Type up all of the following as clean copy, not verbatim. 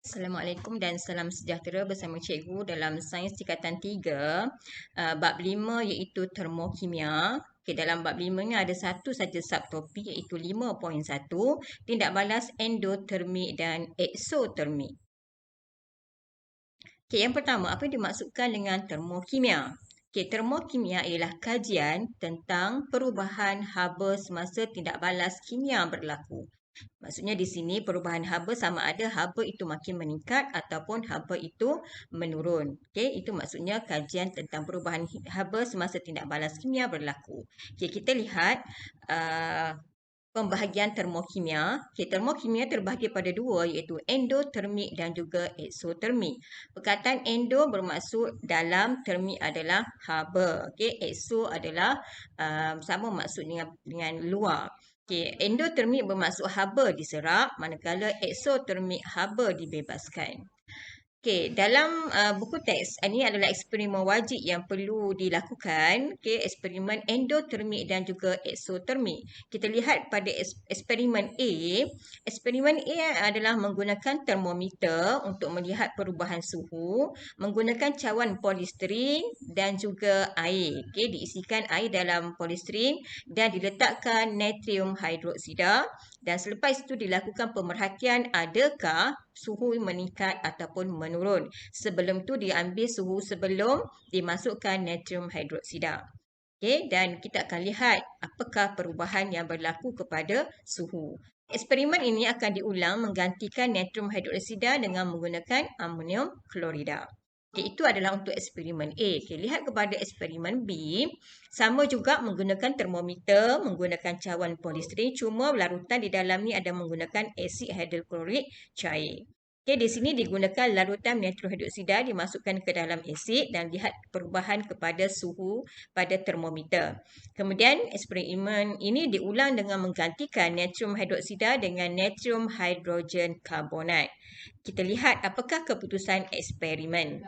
Assalamualaikum dan salam sejahtera bersama cikgu dalam Sains Tingkatan 3, bab 5 iaitu termokimia. Okay, dalam bab 5 ni ada satu saja subtopik iaitu 5.1, tindak balas endotermik dan eksotermik. Okay, yang pertama, apa yang dimaksudkan dengan termokimia? Okay, termokimia ialah kajian tentang perubahan haba semasa tindak balas kimia berlaku. Maksudnya di sini perubahan haba sama ada haba itu makin meningkat ataupun haba itu menurun. Okey, itu maksudnya kajian tentang perubahan haba semasa tindak balas kimia berlaku. Okey, kita lihat pembahagian termokimia. Okey, termokimia terbahagi pada dua iaitu endotermik dan juga eksotermik. Perkataan endo bermaksud dalam, termik adalah haba. Okey, ekso adalah sama maksud dengan luar. Okay, endotermik bermaksud haba diserap, manakala eksotermik haba dibebaskan. Okay, dalam buku teks, ini adalah eksperimen wajib yang perlu dilakukan. Okay, eksperimen endotermik dan juga eksotermik. Kita lihat pada eksperimen A. Eksperimen A adalah menggunakan termometer untuk melihat perubahan suhu, menggunakan cawan polistiren dan juga air. Okay, diisikan air dalam polistiren dan diletakkan natrium hidroksida. Dan selepas itu dilakukan pemerhatian adakah suhu meningkat ataupun menurun. Sebelum tu diambil suhu sebelum dimasukkan natrium hidroksida. Okey, dan kita akan lihat apakah perubahan yang berlaku kepada suhu. Eksperimen ini akan diulang menggantikan natrium hidroksida dengan menggunakan amonium klorida. Okay, itu adalah untuk eksperimen A. Okay, lihat kepada eksperimen B. Sama juga menggunakan termometer, menggunakan cawan polistiren. Cuma larutan di dalam ni ada menggunakan asid hidroklorik cair. Okay, di sini digunakan larutan natrium hidroksida dimasukkan ke dalam asid dan lihat perubahan kepada suhu pada termometer. Kemudian eksperimen ini diulang dengan menggantikan natrium hidroksida dengan natrium hidrogen karbonat. Kita lihat apakah keputusan eksperimen.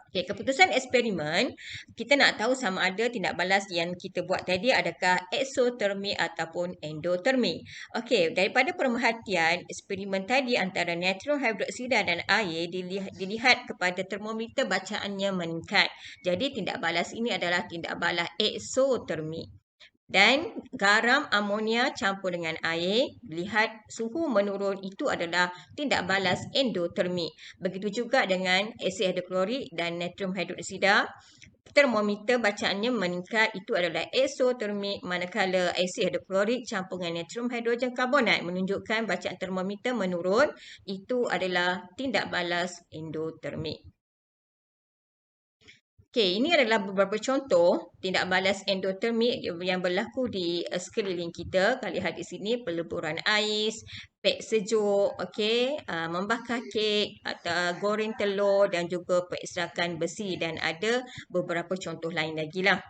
Okay, keputusan eksperimen, kita nak tahu sama ada tindak balas yang kita buat tadi adakah eksotermik ataupun endotermik. Okey, daripada pemerhatian eksperimen tadi antara natrium hidroksida dan air dilihat kepada termometer bacaannya meningkat. Jadi tindak balas ini adalah tindak balas eksotermik. Dan garam amonia campur dengan air, lihat suhu menurun, itu adalah tindak balas endotermik. Begitu juga dengan asid hidroklorik dan natrium hidroksida. Termometer bacaannya meningkat, itu adalah eksotermik, manakala asid hidroklorik campur dengan natrium hidrogen karbonat menunjukkan bacaan termometer menurun, itu adalah tindak balas endotermik. Okey, ini adalah beberapa contoh tindak balas endotermik yang berlaku di sekeliling kita. Kalian lihat di sini peleburan ais, pek sejuk, okey, membakar kek, atau goreng telur dan juga pengekstrakan besi dan ada beberapa contoh lain lagi lah.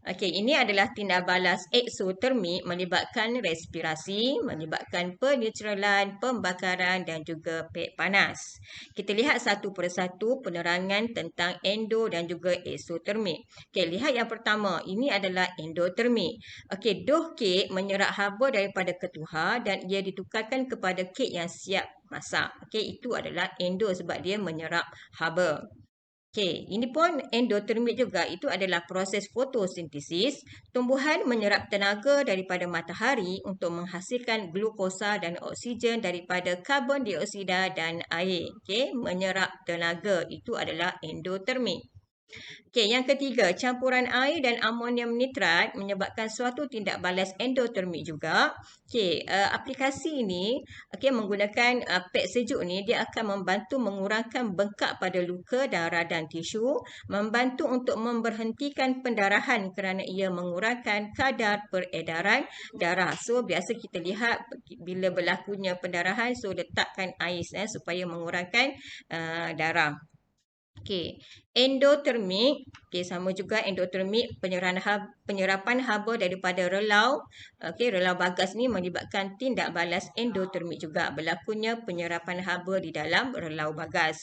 Okey, ini adalah tindak balas eksotermik melibatkan respirasi, melibatkan penetralan, pembakaran dan juga pek panas. Kita lihat satu persatu penerangan tentang endo dan juga eksotermik. Okey, lihat yang pertama, ini adalah endotermik. Okey, dough kek menyerap haba daripada ketuhar dan ia ditukarkan kepada kek yang siap masak. Okey, itu adalah endo sebab dia menyerap haba. Okey, ini pun endotermik juga. Itu adalah proses fotosintesis. Tumbuhan menyerap tenaga daripada matahari untuk menghasilkan glukosa dan oksigen daripada karbon dioksida dan air. Okey, menyerap tenaga. Itu adalah endotermik. Okey, yang ketiga, campuran air dan amonium nitrat menyebabkan suatu tindak balas endotermik juga. Okey, aplikasi ini menggunakan pek sejuk ni dia akan membantu mengurangkan bengkak pada luka dan radang tisu, membantu untuk memberhentikan pendarahan kerana ia mengurangkan kadar peredaran darah. So biasa kita lihat bila berlakunya pendarahan, so letakkan ais supaya mengurangkan darah. Okey, endotermik, sama juga endotermik penyerapan haba daripada relau. Okey, relau bagas ni melibatkan tindak balas endotermik juga, berlakunya penyerapan haba di dalam relau bagas.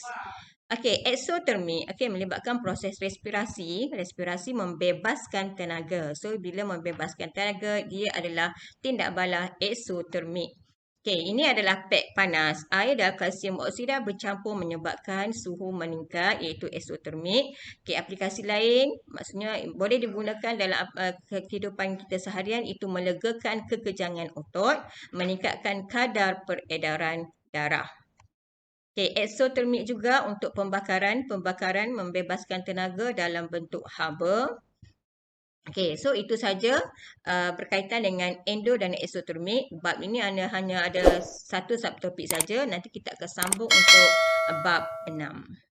Okey, eksotermik melibatkan proses respirasi. Respirasi membebaskan tenaga. So bila membebaskan tenaga, dia adalah tindak balas eksotermik. Okey, ini adalah pek panas. Air dan kalsium oksida bercampur menyebabkan suhu meningkat iaitu eksotermik. Okey, aplikasi lain maksudnya boleh digunakan dalam kehidupan kita seharian itu melegakan kekejangan otot, meningkatkan kadar peredaran darah. Okey, eksotermik juga untuk pembakaran. Pembakaran membebaskan tenaga dalam bentuk haba. Okey, so itu saja berkaitan dengan endo dan eksotermik. Bab ini hanya ada satu subtopik saja. Nanti kita akan sambung untuk bab 6.